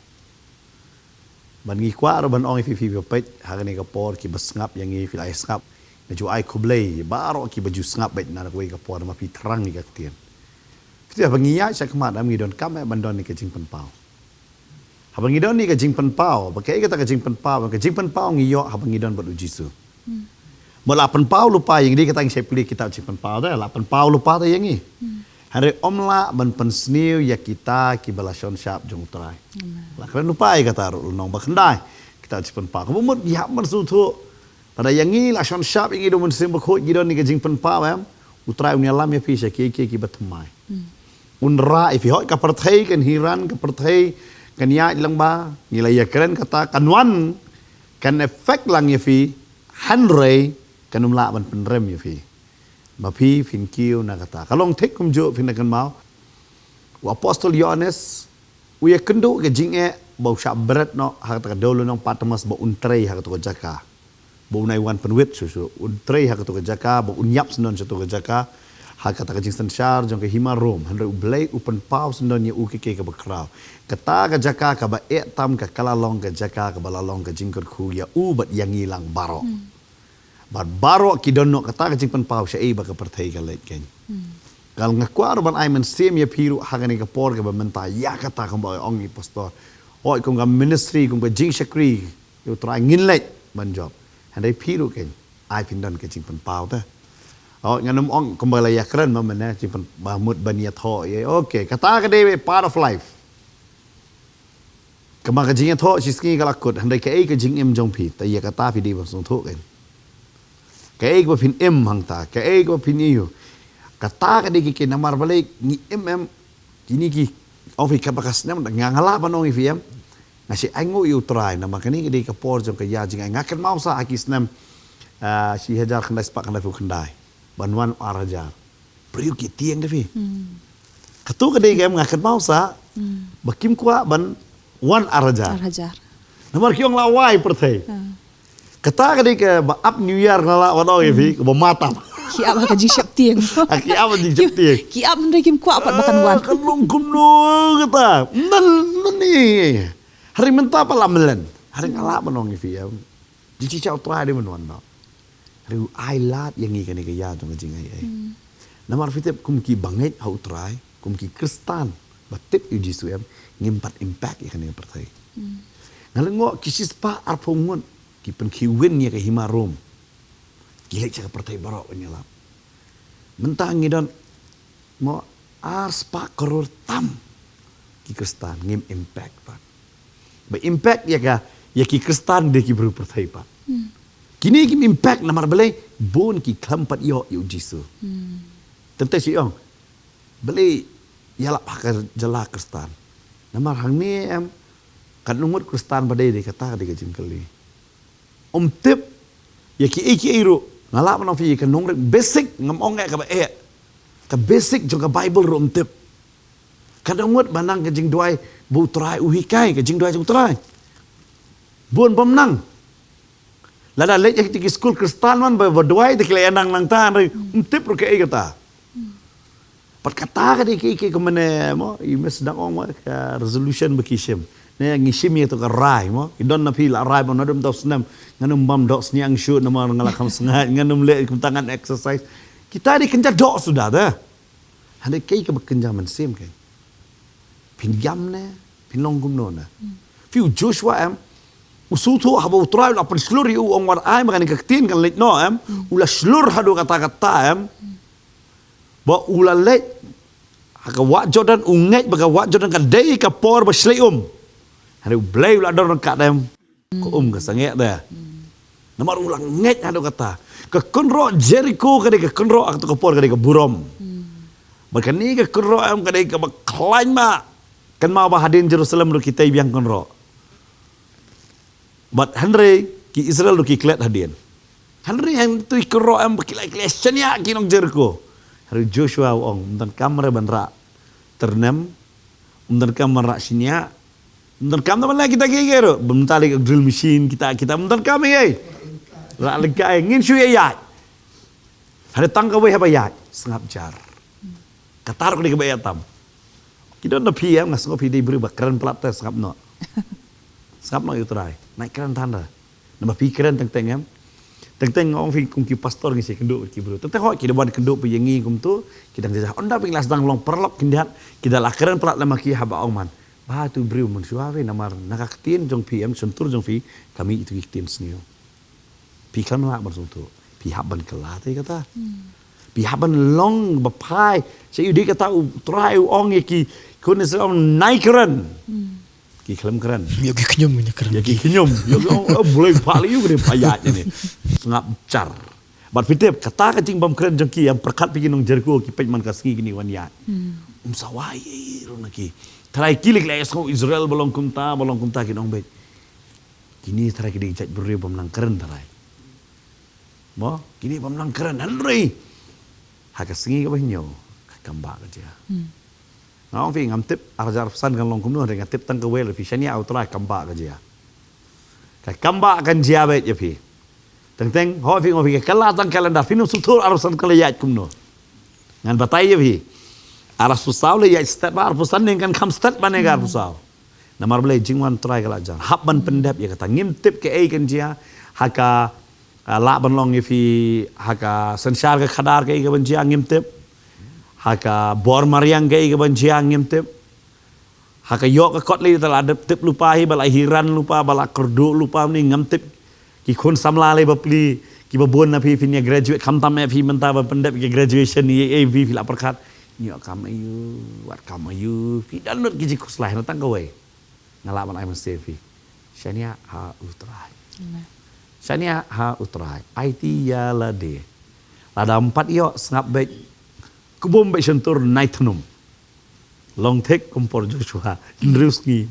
Ban ngikwa ro ban ong fi pet hagani ka por ki basngap yang i fi ai skap. Naju ai kublei baro ki baju skap bet na ko ka por ma pi terang ni ka tien. Fitia bangiya syak mat am ngidon kam bandon ni kajing penpau. Habang ngidon ni kajing penpau, pakai kata kajing penpau ngiyo habang ngidon bad ujisu. Mula penpau lupa yang dia kata yang saya pilih kitab penpau dah lah penpau lupa tu yang ni. Hari omla ban pensniu ya kita kibalason syap jong trai. Lah keren lupa kata nong bakandai kitab penpau. Kemudian ya mersu tu pada yang ni lah son syap yang itu mensim berkhut gidon ni kajing penpau utrai unia lam ya pisah ki batemai. Unra ifi hot ka perthai kan hiran ka perthai kan ya ilang ba nilai ya keren kata kanwan kan efek lang ya fi hanrei kanum la ban penrem ya fi ma pi fin kiu na kata kalong tek kum jo fin kan mau wa apostol Yohanes u ya kendu ke jing bau syak berat no ha kata dolo nong patmas ba untrei ha kata jaka bau nai wan penwit susu untrei ha kata jaka ba unyap senon satu jaka ha kata jing sensyar jong ke hima rom handre ublei upen pau senon ya u ke bakrau kata ka jaka ka ba tam ka kalalong ka jaka ka balalong ka jingkor khu ya u bat yang hilang baro baro kidono kata ka jingpan pau syai ba ka perthai ka let ken kal ngakwar ban ai men sim ya piru hagani ka por ka ba menta ya kata ka ba ong pastor oi kung ka ministry kung ka jing syakri you try ngin let ban job handai piru ken ai pindon ka jingpan pau ta oh nganum ong kembali ya keren ma men jingpan bahmud ban ya tho ya okay kata ka de part of life kemaka jingnya tho siski kalakut handai ka ka jing em jong pi ta ya kata pi di ba song tho ken ka ba pin em hang ta ka ba pin iu kata ka de ki namar balik ni em kini ki ofi ka bakas nam ngangala ba nong ifiem ngasi aingo iu try nama kani de ka por jong ka ya jing ai ngaken mau sa akis nam si hajar khandai spak khandai fu khandai banwan arajar priu ki tieng de fi katu ka de ngaken mau sa bakim kwa ban wan arajar nomor kiong lawai perthai kata kadi ke up new year nala wano ifi ke mata Ki ab ka jing syap tieng. aki apa di jepti Ki ab ndai kim kwa pat makan wan. kalung kumno kata nan ni hari menta pala melen hari ngala manong ifi ya jici chau trai de menwan no hari ai lat yang ngi kani ke ya tong jing ai namar fitep kum ki banget hau trai kum ki kristan batip yu jisu em ngimpat impact ikan yang pertai. Ngalengok kisis pa arpungun ki pen kiwin ya ke himarum. Gilek cakap pertai barok penyelap. Mentang ngidon mo ars pa koror tam ki kristan ngim impact pa. Ba impact ya ka ya ki kristan de ki beru pertai pa. Kini ki impact namar belai bon ki klampat yo yu jisu. Tentu si ong. Belai yalap hakar jala kristan. Namar hang ni kan umur kristan badai de kata de kajin kali. Tip ya ki iru ngalap na fi kan nong basic ngamong ka ba ka basic jo ka bible ro tip. Kan umur banang kajing duai bu trai uhikai kajing duai jong trai. Bun pemnang. Lada lek ya ki school kristan man ba duai de kle nang nang ta tip ro ke kata. Pat kata ka di ki kemana mo imes dang ong ka resolution bekisem ne ngisim ya to ka rai mo idon na pila rai mo nadum dos nam nganum bam dos niang shoot nama ngalakam sengat nganum le tangan exercise kita di kenja dok sudah dah hande kai ka bekenja mensem kai pinjam ne pinlong gumno na fiu Joshua usutu haba utrai la per sluri u ong war ai makani ka tin kan let no ula slur hadu kata-kata ba ula let haka wak Jordan unget baka wak Jordan ka dei ka por ba slei hari blai la dor ka dem ko ka sange da namar ulang nget hado kata ka konro Jericho ka dei ka konro ak to ka por ka dei ka burom baka ni ka konro am ka dei ka ba klain ma kan ma ba hadin Jerusalem ru kita biang konro but Henry ki Israel ru ki klet hadin Henry yang tu konro am ba kilai chania ki nong Jericho hari Joshua ong dan kamera banra ternem dan kamera sinya dan kamera mana kita kira bentar lagi drill machine kita bentar kami rak lega ngin shu ya hari tangka we haba ya sengap jar katar ko di ke tam kita na PM ngas ngopi di beri bakran plat tes sengap no itu try naik keren tanda nama pikiran teng Teng ngong fi kum ki pastor ngisi kenduk ki bro. Tentang hok ki dewan kenduk pi yengi kum tu kita ngajah onda ping las dang long perlok kindiat kita lakaran pelat lama ki haba ongman. Ba tu bro mun suave namar nakaktin jong PM sentur jong fi kami itu iktin snio. Pi kan mak bersuntu. Pi haban kelate kata. Pi haban long bapai. Saya udi kata try ong ki kun on naikran. Ki kelam keren. Ya ki kenyum nya keren. Ya ki kenyum. Ya boleh pali you gede payat ni. Sengap car. Bat fitip kata kacing bam keren jengki yang perkat pergi nong Jericho ki pej man kasngi gini wan ya. Sawai ro naki. Trai kilik la esko Israel bolong kumta ki nong bet. Kini trai ki dijat beri bam nang keren trai. Mo, kini bam nang keren Henry. Hakasngi ka bahnyo. Kakamba ka dia. Ngong fi ngam tip arjar pesan kan long kumnu dengan tip tang ke wel fi shania autra kamba ka dia. Ka kamba kan dia bet je fi. Teng ho fi ngofi kala tang kalendar fi no sutur arsan kala yat kumnu. Ngan batai je fi. Aras pusau le yat stat bar pusan ning kan kam stat bane gar pusau. Namar bele jingwan try kala jar. Hab ban pendap ya kata ngim tip ke ai kan dia haka la ban long fi haka sanshar ka khadar ke ban dia ngim tip. Haka bor mariang gay ke banjiang ngim tip. Haka yok ke kot li telah adep tip lupa hi balai hiran lupa balak kerdu lupa ni ngam tip ki khun samla le bapli ki babon na phi finya graduate kham tam phi menta ba pendep ki graduation ni AV fila perkat ni kam ayu wat kam ayu fi dan not ki kuslah na tang kawai ngala ban ai mesti fi shania ha utrai shania ha utrai IT ya la de lada 4 yo sengap baik kubom be sentur naitunum long tek kompor Joshua indruski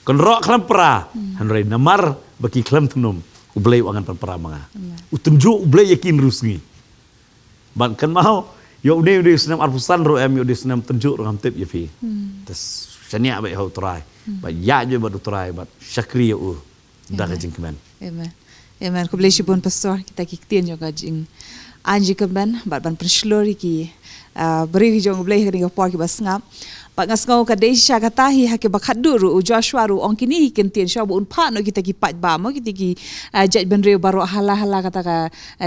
kon ro klam pra hanrei namar baki klam tunum ublei wangan pra manga utunju ublei yakin rusngi ban kan mau yo ne de senam arpusan ro em yo de senam tunjuk ngam tip yafi tas shania be ho try ba ya je ba try ba syakri yo da kajing kemen amen ko blesi pun pastor kita kiktin jo kajing anji kemen ban penslori ki beri jong bleh kini por ki basngap pak ngasngau ka desha katahi hake bakhaduru Joshua ru ong kini kentien shabu un pa no kita ki pat ba mo kita ki jat benre baro hala kata ka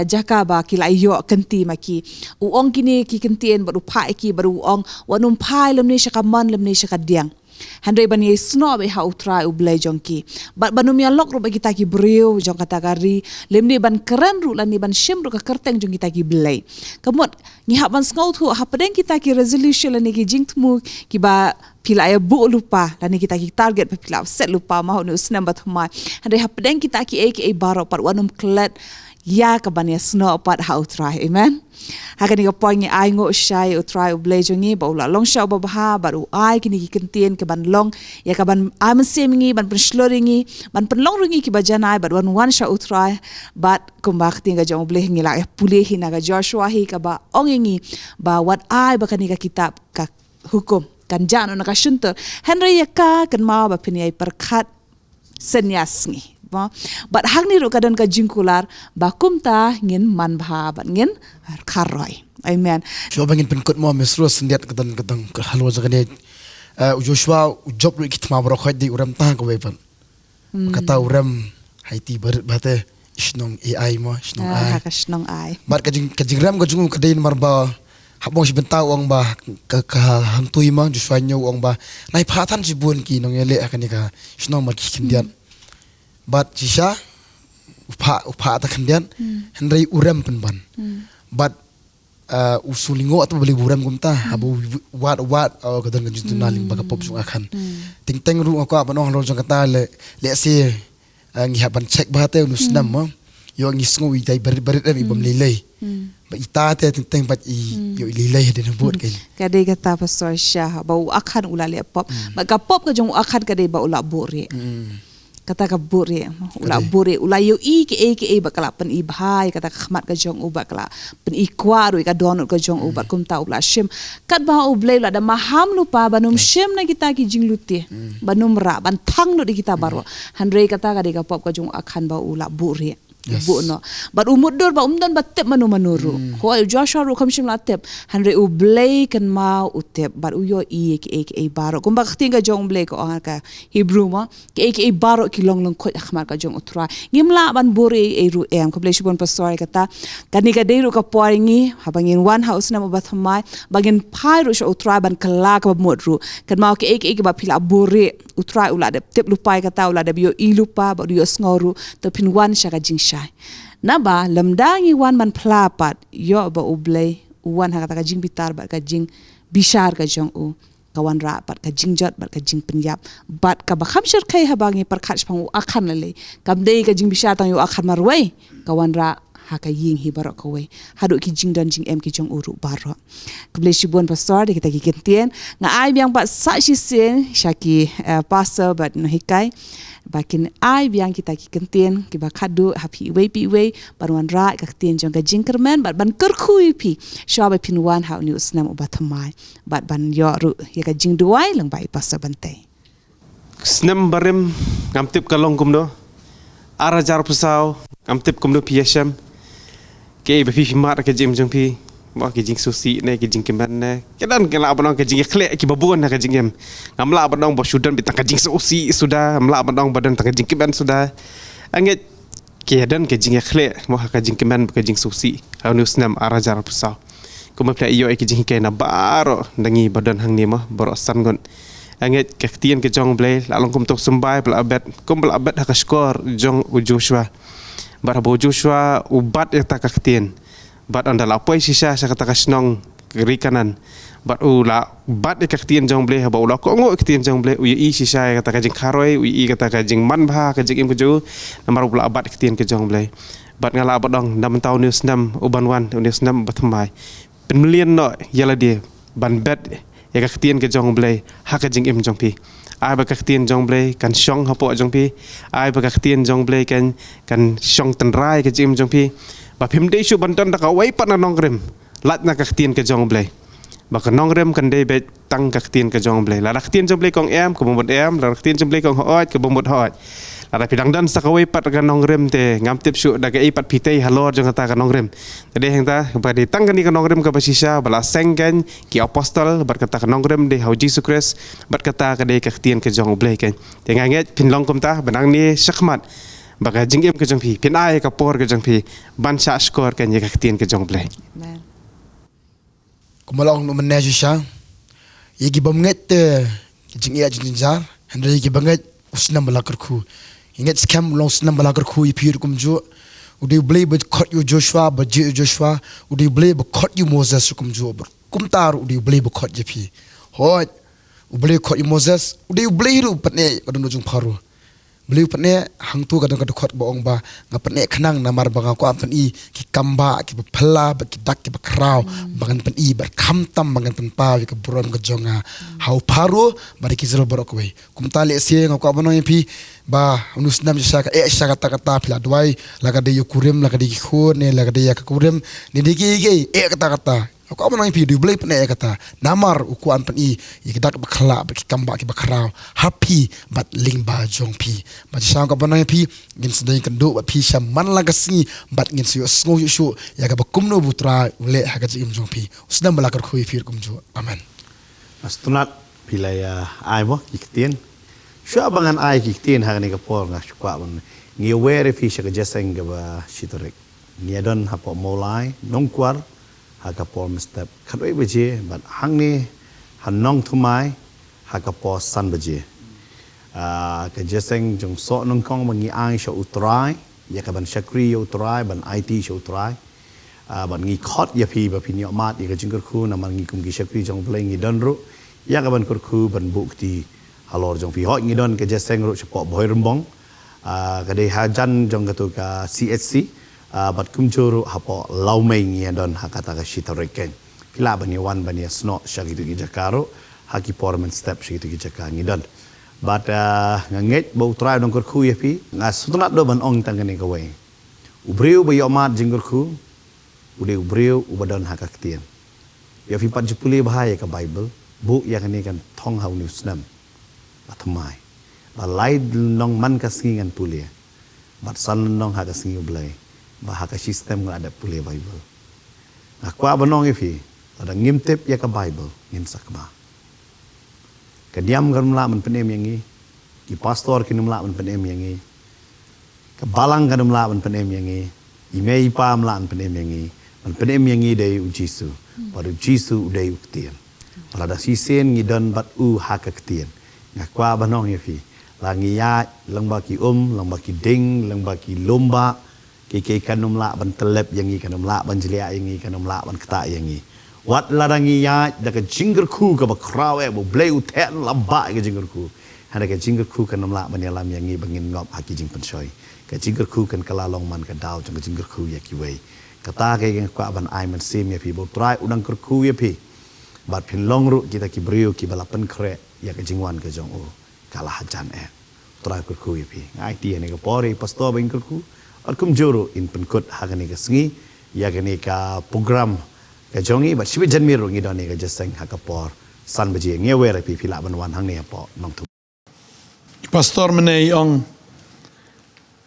jaka ba ki layo kenti maki u ong kini ki kentien baru pa ki baru ong wanum pai lemne shakaman lemne shakadiang Handai bani snob ha utrai u blai jongki bat banum ya lok ru bagi taki brio jong kata kari lemni ban keren ru lani ban shem ru ka kerteng jong kita ki blai kemut ni ha ban skau thu ha pedeng kita ki resolution lani ki jingtmu ki ba pila ya bu lupa lani kita ki target pa pila set lupa mau ni usnam bat huma handai ha pedeng kita ki ai baro par wanum klet ya ka bani snob pat ha utrai amen Hakani ka poingi ai ngo shai u try u blejongi ba ula long shau ba baha baru ai kini ki kentien ke ban long ya ka ban am semingi ban penshloringi ban penlong ringi ki ba janai ba one shau u try but kumbak tinga jong bleh ngi la pulih hina ka Joshua hi ka ba ongingi ba wat ai ba kani ka kitab ka hukum kan jano na ka shunter Henry ya ka kan ma ba pini ai perkat senyasngi but hang ni ru kadan ka jingkular bakumta ngin man bha ban ngin karoi amen so bangin penkut mo mesro sendiat kadang ke halwa zakane Joshua job ru kitma bro khad di uram tang ko wepan kata uram haiti ber bate isnong AI mo isnong ai isnong ai bar kajing ram ko jungu kadain marba habong si bentau ong ba ka hantui ma Joshua nyu ong ba nai phatan si bun ki nong ele akani ka isnong mar ki kindian but sisa upha ta kendian Henry uram penban but usulingo atau beli buram kumta abu wat kadang kan jutu naling baga pop sung akan ting ru ako apa nong rojong kata le si ngihapan cek bahate unusnam mo yo ngisngo itai berit ibam lilay ba itate ting pat yo lilay den buat kay kadai kata pastor Syah bau akan ulale pop baga pop ka jong akan kadai ba ula bore kata ka bore ula yo ke bakala pen i bhai kata khmat ka jong u bakala pen i kwaru ka donut ka jong u bak kum ta ula shim kat ba u blai la da maham lupa banum shim na kita ki jing luti banum ra ban thang no di kita baro handre kata ka de ka pop ka jong akan ba ula bore bu no but umudur ba umdan batep manuru ko Joshua ru kamshim la tep handre u blai kan ma utep but u yo ke baro kumba khtinga jong blai ko ka Hebrew ma ke baro ki long ko khmar ka jong utra ngimla ban bore ru em ko blai shibon pastor kata kani ka deiru ka poringi habangin one house na mabathamai bagin pai ru sho utra ban kala ka modru kan ma ke ba phila bore utra ula de tep lupai kata ula de bio ilupa ba yo sngoru to pin one shaka jing naba lamdangi wan man plapat yo ba ublay wan hakata ka jing bitar ba ka jing bishar ka jong u kawan ra pat ka jing jot ba ka jing penyap bat ka ba khamshir kai habangi parkhat pang u akhan le kam dei ka jing bishar tang yo akhan marwai kawan ra haka ying hi barok kawai hadu ki jing dan jing em ki jong uru barok keble shibon pastor de kita ki kentien nga ai biang ba sa shi sen shaki pastor but no hikai bakin ai biang kita ki kentien ki ba khadu happy way pi way barwan ra ka tien jong ka jing kermen bat ban kerkhui pi shabe pin wan how news nam ba thamai bat ban yo ru ya ka jing duai lang bai pastor bantai Snem barim ngamtip kalong kumno ara jar pusau ngamtip kumno piasham ke be fi mar ke jim jong pi ba ke jing susi ne ke jing keman ne kedan ke la banong ke jing khle ki babon na ke jing em ngamla banong bo sudan bitang ke jing susi sudah amla banong badan tang ke jing keman sudah anget ke dan ke jing khle mo ke jing keman ke jing susi anu snam arajar pusau kuma pla iyo ke jing ke na baro dangi badan hang ni mo baro san gon anget ke tien ke jong ble la long kum tok sembai pla abet kum pla abet ha ka skor jong Joshua Barabo Joshua ubat yang tak ketien, bat anda lapoi sisa saya kata kasnong kiri kanan, bat ula bat yang ketien jong ble, bat ula kongo ketien jong ble, ui sisa yang kata kajing karoi, ui kata kajing manbah kajing im keju, namar ula bat ketien ke jong ble, bat ngala bat dong 6 tahun news 6 uban wan news 6 batamai, penmilian no yala dia ban bet yang ketien ke jong ble, hak kajing im jong pi. Ai ba kaktian jong ble kan shong hapo jong pi ai ba kaktian jong ble kan shong tan rai ke jim jong pi ba phim de shu ban tan da ka wai pan nong rem lat na kaktian ke jong ble ba ka nong rem kan de be tang kaktian ke jong ble la kaktian jong ble kong em ko bomot em la kaktian jong ble kong hoat ko bomot hoat la pidang dan sa ka wai pat ka nong rem te ngam tip shu da ka i pat pitei halor jong ta ka nong rem de heng ta ba de tang kan ni ka nong rem ka basisa bala seng kan ki apostol berkata ka nong rem de hau Jesus Christ berkata ka de kaktian ke jong ble kan te nganget pin long kum ta benang ni sakmat baka jingem ke jong pi pin ai ka por ke jong pi ban sa skor kan ye kaktian ke jong ble kumalong no manager siya yegi bamnget jing ya jing jar handre yegi banget usnam balakar khu inget scam long snam balakar khu ipir kum jo udi blay but cut you Joshua but Joshua udi blay but cut you Moses kum jo kum tar udi blay but cut jepi hot udi cut you Moses udi blay ru patne kadon jung pharu blay patne hangtu kadon kadon cut boong ba ngapne khanang namar banga ko ampan i ki kamba ki phalla ba ki dak ki bakrau bangan pan i bar khamtam bangan pan pa ki buron ka jonga hau pharu bar ki zero borok we kum tale se ngako abono pi ba unus nam jasa ka saka kata phila dwai laga de yukurem laga de khur ne laga de yakurem ne de ki kata aku apa nang pi du blay pne kata namar uku an pan i dak bakla ba ki kamba ki bakrau happy but ling ba jong pi ba jasa ka banang pi gin sedai kendo ba pi syam man laga singi bat gin su sngo shu ya ka bakumno butra le ha ka jim jong pi usdam balakar khoi fir kum jo amen Astunat pilaya ai mo iktien. Sya bangan ai iktien hang ni kapor nga shukwa ban. Ngi were fi sya jaseng ga ba shitorek. Ngi don hapo molai nongkwar ha kapor mestep khatoi beje ban hang ni hanong thumai ha kapor san beje. Ka jaseng jong so nongkong mangi ai sya utrai ya ka ban shakri utrai ban IT sya utrai. ban ngi khot ya phi ba phi ni mat ya ka jingkur khu na man ngi kum gi shakri jong play ngi don ru ya ka ban kur khu ban bu ti halor jong phi hoi ngi don ka jeseng ru chpo boy rumbong ka dei hajan jong ka tu ka CHC bat kum churu hapo lau mai ngi don hakata ka shitareken pila ban wan ban ya sno shagi tu gi jakaro haki porman step shagi tu gi jakang ngi don but nganget bau try dong kur khu ya phi nga sutunat do ban ong tang ni ka wei ubriu ba yomat jingkur khu ude ubriu ubadon hakaktian ya fi pat jupuli bahaya ka Bible bu ya kan kan thong hau news nam batmai ba lai nong man ka singan pulia bat san nong ha ka singi ublai ba ha ka system ngada pulia Bible akwa banong ifi ada ngimtep ya ka Bible ngin sakma kadiam kan mla man penem yangi ki pastor kinum la man penem yangi ka balang kan mla man penem yangi imei pa mla man penem yangi man penem yangi dai ujisu baru jisu dai uktian pada sisen ngidon bat ha ka ktien ngakwa banong yafi langi ya lang baki lang baki ding lang baki lomba ke kanum la ban telep yangi kanum la ban jelia yangi kanum la ban kata yangi wat larangi ya da ka jingger ku ka ba krawe bo bleu ten lamba ka jingger ku hana ka jingger ku kanum la ban yalam yangi bangin ngop haki jing pensoi ka jingger ku kan kala long man ka daw jang jingger ku ya ki wei kata ke kwa ban ai man sim ya pi bo try udang ku ya pi bat pin long ru kita ki brio ki balapan kre ya ka jingwan ka jong o kalah hajan try ku ya pi ngai ti ne ka pori pastor bang ku at kum juru in penkut hagani ka sngi ya gani ka program ka jongi bat sibi jan miru ngi doni ka jaseng hakapor san baji ngewe ra pi pila ban wan hang ne po nong tu Pastor menei ong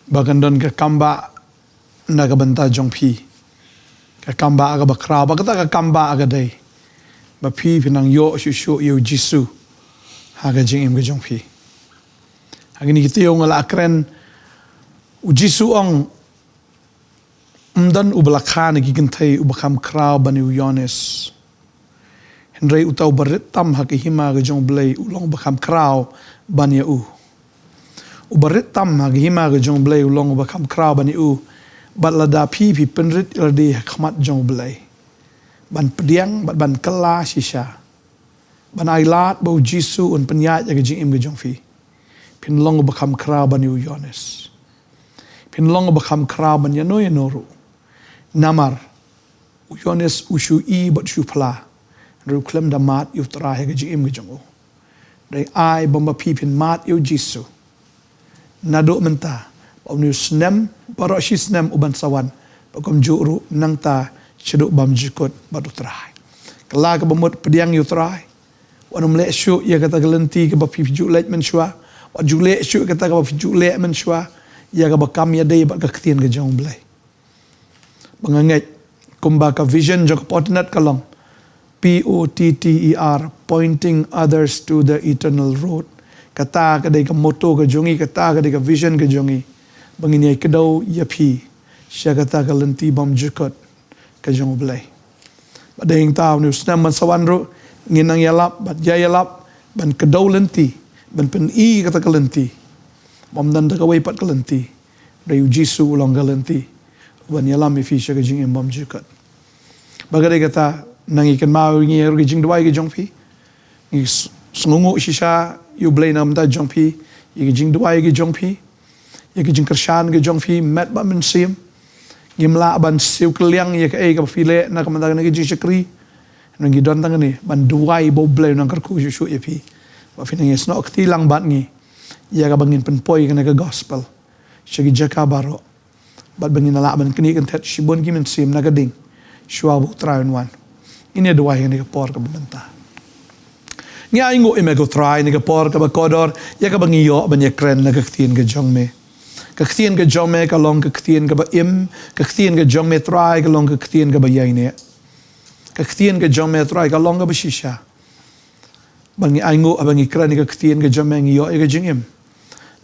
bagandon ka kamba na ka banta jong pi ka kamba ka bakra ba ka kamba ka dei ba pi pinang yo shu yo jisu ha ka jing im ka jong pi agni kitio ngala akren ujisu ong umdan ubalakan gigintai ubakam kraw bani uyones henrei utau barit tam hakihima ga jong blai ulong bakam kraw bani ubarit tam hakihima ga jong blai ulong bakam kraw bani batlada pi penrit ilade khmat jong blai ban pediang ban kala shisha ban ailat bau jisu un penyat ya ga jing im ga jong fi pin long bakam kraw bani uyones pin long bakam kraw ban yano yanoru namar uyones ushu i bat shu pla ru klem da mat yu tra he ga im ga jongo dai ai bomba pipin mat yu jisu nado menta om nu snem baro shi snem uban sawan pakom juru nang ta cheduk bam jikot badu trai kala ka bomot pediang yu trai wanum le shu ya kata galenti ka ba pip ju lek men shwa wa ju le shu kata ka ba ju le men shwa ya ka ba kam ya dei ba ka ktien ga jong blai banganget kumba ka vision jok potnat kalong POTTER pointing others to the eternal road kata ka dei ka motto ka jongi kata ka dei ka vision ka jongi bangini ai kedau yapi sya kata ka lenti bam jukot ka jong blai badeng taw nu snam man sawan ro nginang yalap bat ya yalap ban kedau lenti ban pen i kata ka lenti bam dan ka wei pat ka lenti dei jisu long ka lenti wan yalam ifi sya ka jing embam jukot bagare kata nang ikan mau ngi ru jing dwai ge jong pi ngi sngungu shisha yu blai nam da jong pi yi jing dwai ge jong pi yi jing kershan ge jong pi met ba men sim ngimla ban siu kliang ye ka e ka file na ka mandang ge jing chakri ngi don tang ni ban dwai bo blai nang kar ku shu ye pi ba fi ngi sno akti lang bat ngi ya ka bangin pen poi ka gospel shagi jaka baro bat bangin la ban kni kan tet shibon gi men sim na ga ding shwa bu train wan ini dua yang ni por ka benta ngi ai ngo ime go try ni ka por ka ba kodor ya ka bangi yo ban ye kren na ka ktin ga jong me ka ktin ga jong me ka long ka ktin ga ba im ka ktin ga jong me try ka long ka ktin ga ba yai ne ka ktin ga jong me try ka long ga ba shisha bangi ai ngo bangi kren ni ka ktin ga jong me ngi yo ga jing im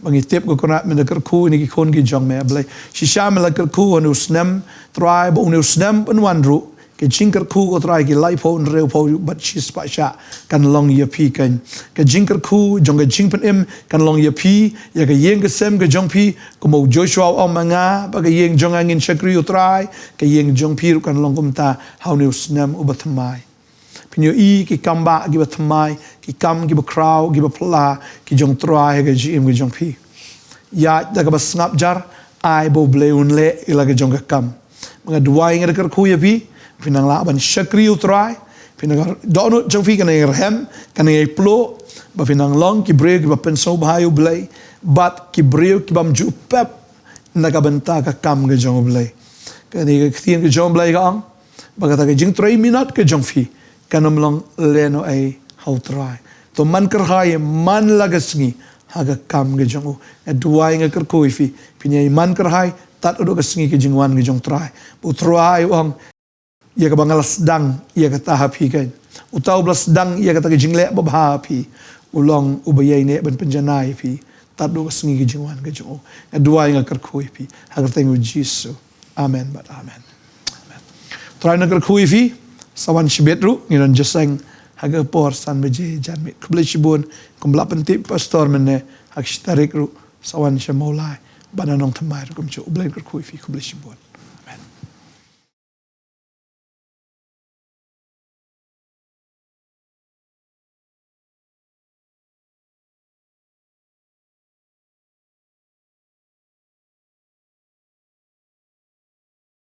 bangi tip ko kona me ka ku ni ki kon gi jong me blai shisha me la ka ku nu snem try bo nu snem ban wan ru ke jingkar khu utrai ke lai pho reu pho bat chis pa sha kan long ya pi kan ke jingkar khu jong ke jing pen em kan long ya pi ya ke yeng ke sem ke jong pi ko mo Joshua om manga ba ke yeng jong angin shakri utrai ke yeng jong pi kan long kum ta how news nam ubatmai pinyo i ki kamba gi batmai ki kam gi ba crowd gi ba pla ki jong trai ke jim gi jong pi ya da ka bas ngap jar ai bo bleun le ila ke jong ka kam mga duai ngar kar khu ya pi pinang la ban shakri utrai pinang dono jong pi kan rem kan plo ba pinang long ki breu ki ba penso bhai ublei bat ki breu ki bam ju pep na ka benta ka kam ke jong ublei kan ni ke tien ke jong blei ka ang ba ka ta ke jing 3 minute ke jong fi kanam long leno ai how try to man kar hai man lagasngi haga kam ge jong duai nga kar koi fi pinya man kar hai tat odo gasngi ke jingwan ge jong try bu try wang ia ka bangalas dang ia ka tahapi kan utau blas dang ia ka ta ke jingle ba hapi ulong ubayai ne ban penjanai fi tat do gasngi ge jingwan ge jong duai nga kar koi fi haga tengu jisu amen but amen try na kar koi fi sawan shibetru ngiran jeseng haga por san beje janmit kuble shibun kumbla pentip pastor menne hak shtarik ru sawan shamolai bananong thamai kum chu ublai kur khui fi kuble shibun